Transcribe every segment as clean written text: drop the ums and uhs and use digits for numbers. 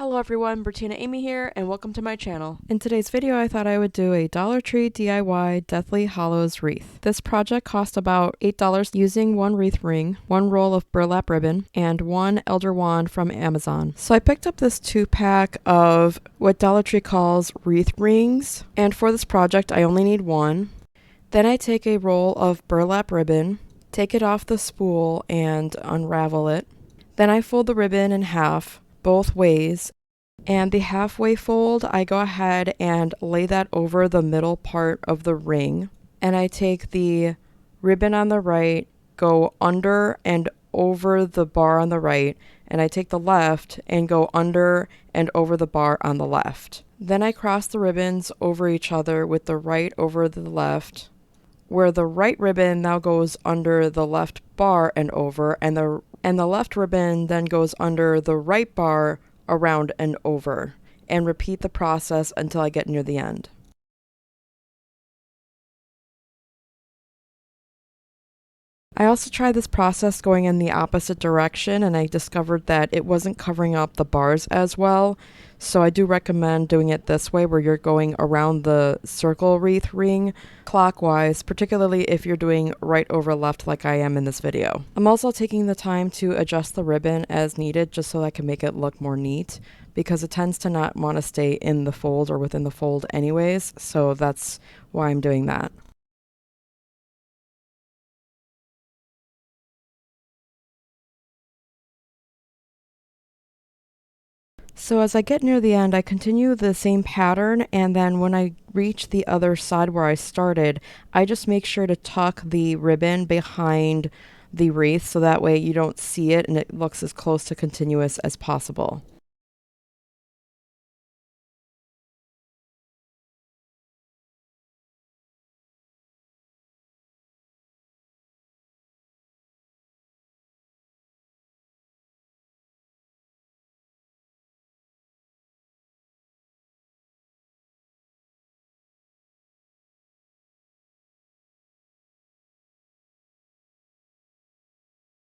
Hello everyone, Bertina Amy here, and welcome to my channel. In today's video, I thought I would do a Dollar Tree DIY Deathly Hallows wreath. This project cost about $8 using one wreath ring, one roll of burlap ribbon, and one elder wand from Amazon. So I picked up this 2-pack of what Dollar Tree calls wreath rings, and for this project I only need one. Then I take a roll of burlap ribbon, take it off the spool and unravel it. Then I fold the ribbon in half both ways, and the halfway fold I go ahead and lay that over the middle part of the ring, and I take the ribbon on the right, go under and over the bar on the right, and I take the left and go under and over the bar on the left. Then I cross the ribbons over each other with the right over the left, where the right ribbon now goes under the left bar and over, and the left ribbon then goes under the right bar around and over, and repeat the process until I get near the end. I also tried this process going in the opposite direction, and I discovered that it wasn't covering up the bars as well. So I do recommend doing it this way, where you're going around the circle wreath ring clockwise, particularly if you're doing right over left like I am in this video. I'm also taking the time to adjust the ribbon as needed, just so I can make it look more neat, because it tends to not want to stay in the fold or within the fold anyways, so that's why I'm doing that. So as I get near the end, I continue the same pattern, and then when I reach the other side where I started, I just make sure to tuck the ribbon behind the wreath so that way you don't see it and it looks as close to continuous as possible.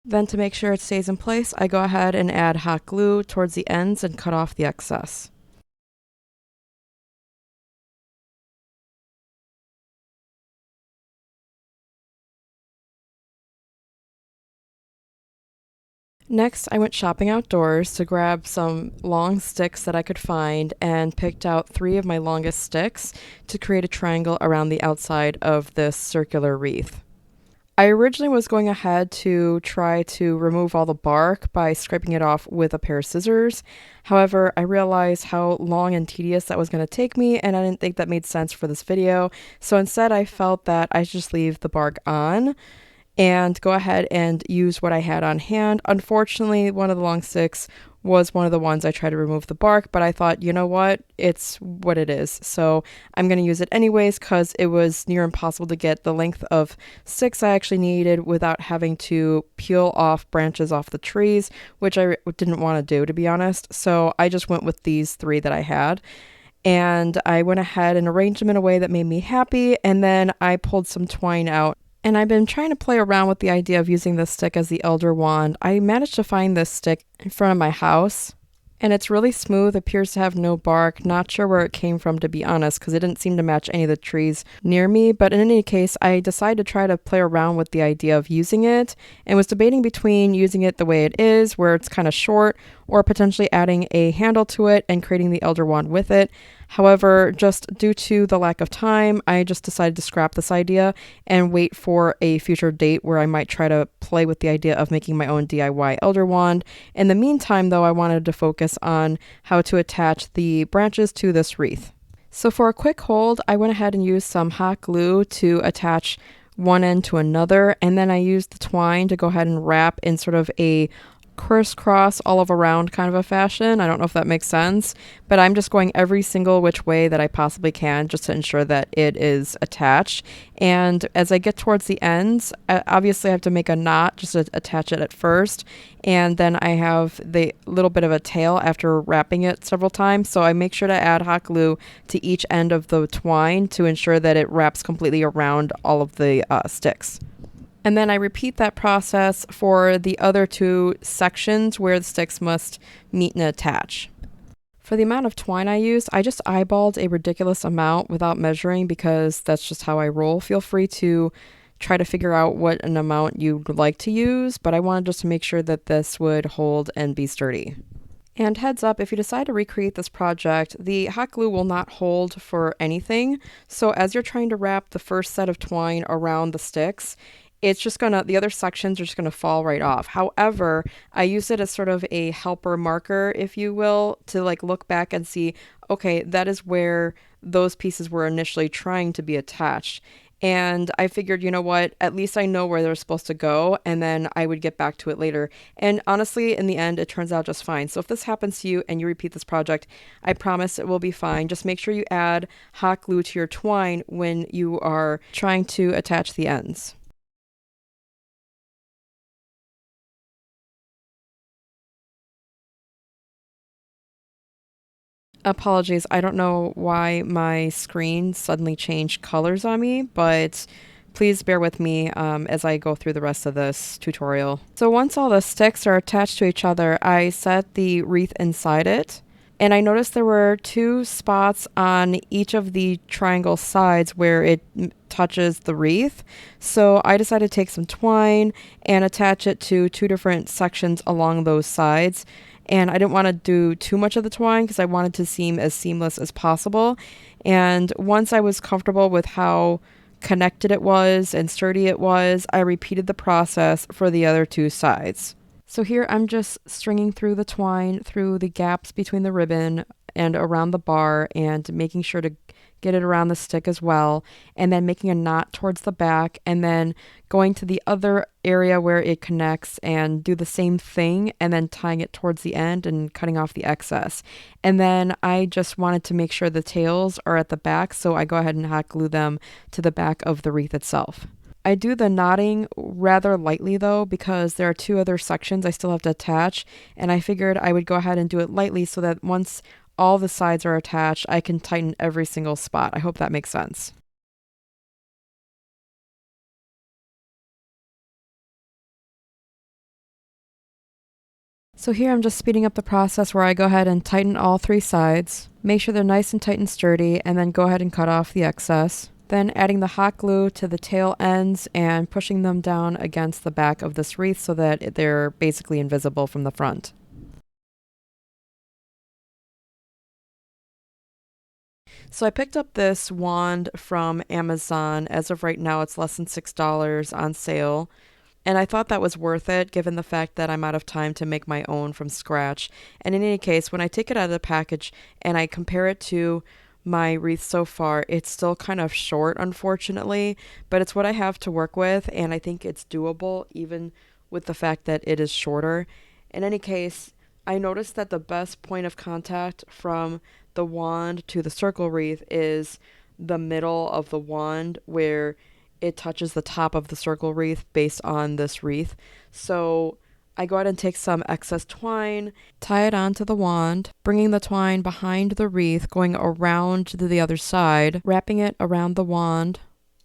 Then to make sure it stays in place, I go ahead and add hot glue towards the ends and cut off the excess. Next, I went shopping outdoors to grab some long sticks that I could find and picked out 3 of my longest sticks to create a triangle around the outside of this circular wreath. I originally was going ahead to try to remove all the bark by scraping it off with a pair of scissors. However, I realized how long and tedious that was going to take me, and I didn't think that made sense for this video. So instead, I felt that I should just leave the bark on and go ahead and use what I had on hand. Unfortunately, one of the long sticks was one of the ones I tried to remove the bark, but I thought, you know what, it's what it is. So I'm going to use it anyways because it was near impossible to get the length of sticks I actually needed without having to peel off branches off the trees, which I didn't want to do, to be honest. So I just went with these 3 that I had. And I went ahead and arranged them in a way that made me happy, and then I pulled some twine out. And I've been trying to play around with the idea of using this stick as the elder wand. I managed to find this stick in front of my house, and it's really smooth, appears to have no bark. Not sure where it came from, to be honest, because it didn't seem to match any of the trees near me. But in any case, I decided to try to play around with the idea of using it, and was debating between using it the way it is, where it's kind of short, or potentially adding a handle to it and creating the elder wand with it. However, just due to the lack of time, I just decided to scrap this idea and wait for a future date where I might try to play with the idea of making my own DIY elder wand. In the meantime, though, I wanted to focus on how to attach the branches to this wreath. So for a quick hold, I went ahead and used some hot glue to attach one end to another, and then I used the twine to go ahead and wrap in sort of a crisscross all of around kind of a fashion. I don't know if that makes sense, but I'm just going every single which way that I possibly can just to ensure that it is attached. And as I get towards the ends, obviously I have to make a knot just to attach it at first, and then I have the little bit of a tail after wrapping it several times. So I make sure to add hot glue to each end of the twine to ensure that it wraps completely around all of the sticks. And then I repeat that process for the other 2 sections where the sticks must meet and attach. For the amount of twine I used, I just eyeballed a ridiculous amount without measuring because that's just how I roll. Feel free to try to figure out what an amount you'd like to use, but I wanted just to make sure that this would hold and be sturdy. And heads up, if you decide to recreate this project, the hot glue will not hold for anything. So as you're trying to wrap the first set of twine around the sticks, it's just gonna, the other sections are just gonna fall right off. However, I use it as sort of a helper marker, if you will, to like look back and see, okay, that is where those pieces were initially trying to be attached. And I figured, you know what, at least I know where they're supposed to go, and then I would get back to it later. And honestly, in the end, it turns out just fine. So if this happens to you and you repeat this project, I promise it will be fine. Just make sure you add hot glue to your twine when you are trying to attach the ends. Apologies, I don't know why my screen suddenly changed colors on me, but please bear with me as I go through the rest of this tutorial. So once all the sticks are attached to each other, I set the wreath inside it. And I noticed there were two spots on each of the triangle sides where it touches the wreath. So I decided to take some twine and attach it to two different sections along those sides. And I didn't want to do too much of the twine because I wanted to seem as seamless as possible. And once I was comfortable with how connected it was and sturdy it was, I repeated the process for the other two sides. So here I'm just stringing through the twine through the gaps between the ribbon and around the bar and making sure to get it around the stick as well, and then making a knot towards the back and then going to the other area where it connects and do the same thing and then tying it towards the end and cutting off the excess. And then I just wanted to make sure the tails are at the back, so I go ahead and hot glue them to the back of the wreath itself. I do the knotting rather lightly though because there are two other sections I still have to attach, and I figured I would go ahead and do it lightly so that once all the sides are attached, I can tighten every single spot. I hope that makes sense. So here I'm just speeding up the process where I go ahead and tighten all three sides, make sure they're nice and tight and sturdy, and then go ahead and cut off the excess. Then adding the hot glue to the tail ends and pushing them down against the back of this wreath so that they're basically invisible from the front. So I picked up this wand from Amazon. As of right now, it's less than $6 on sale. And I thought that was worth it given the fact that I'm out of time to make my own from scratch. And in any case, when I take it out of the package and I compare it to my wreath so far, it's still kind of short, unfortunately, but it's what I have to work with, and I think it's doable even with the fact that it is shorter. In any case, I noticed that the best point of contact from the wand to the circle wreath is the middle of the wand where it touches the top of the circle wreath based on this wreath. So I go ahead and take some excess twine, tie it onto the wand, bringing the twine behind the wreath, going around to the other side, wrapping it around the wand,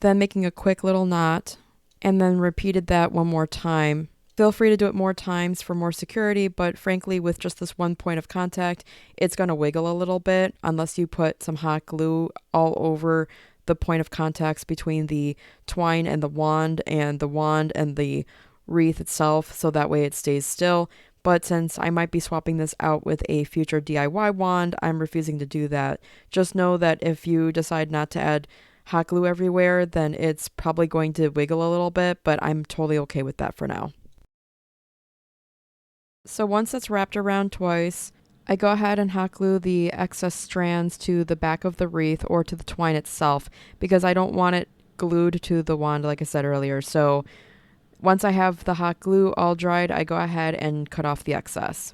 then making a quick little knot, and then repeated that one more time. Feel free to do it more times for more security, but frankly, with just this one point of contact, it's going to wiggle a little bit unless you put some hot glue all over the point of contacts between the twine and the wand and the wreath itself, so that way it stays still. But since I might be swapping this out with a future DIY wand, I'm refusing to do that. Just know that if you decide not to add hot glue everywhere, then it's probably going to wiggle a little bit, but I'm totally okay with that for now. So once it's wrapped around twice, I go ahead and hot glue the excess strands to the back of the wreath or to the twine itself because I don't want it glued to the wand like I said earlier. So once I have the hot glue all dried, I go ahead and cut off the excess.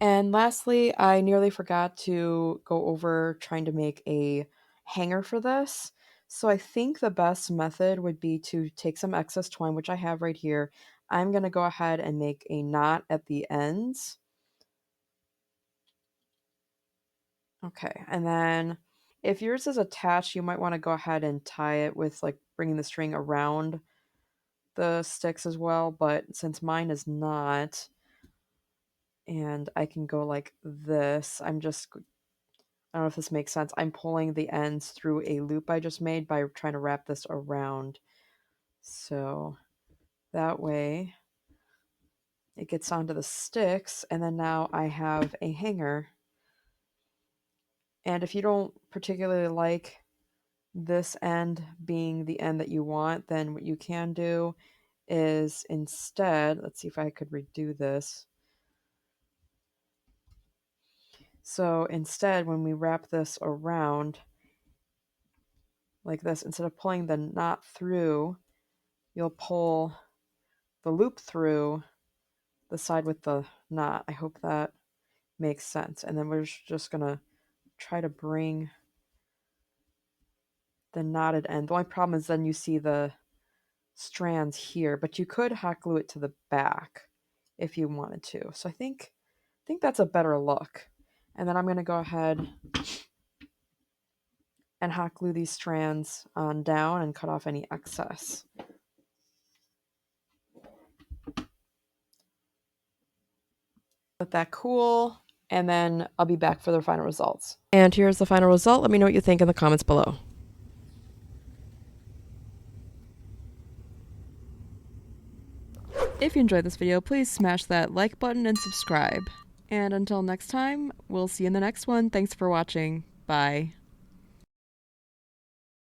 And lastly, I nearly forgot to go over trying to make a hanger for this. So I think the best method would be to take some excess twine, which I have right here. I'm going to go ahead and make a knot at the ends. Okay, and then if yours is attached, you might want to go ahead and tie it with like bringing the string around the sticks as well, but since mine is not, and I can go like this. I don't know if this makes sense. I'm pulling the ends through a loop I just made by trying to wrap this around. So that way it gets onto the sticks, and then now I have a hanger. And if you don't particularly like this end being the end that you want, then what you can do is instead, let's see if I could redo this. So instead, when we wrap this around like this, instead of pulling the knot through, you'll pull the loop through the side with the knot. I hope that makes sense. And then we're just gonna try to bring the knotted end. The only problem is then you see the strands here, but you could hot glue it to the back if you wanted to. So I think that's a better look. And then I'm going to go ahead and hot glue these strands on down and cut off any excess. Let that cool, and then I'll be back for the final results. And here's the final result. Let me know what you think in the comments below. If you enjoyed this video, please smash that like button and subscribe. And until next time, we'll see you in the next one. Thanks for watching. Bye.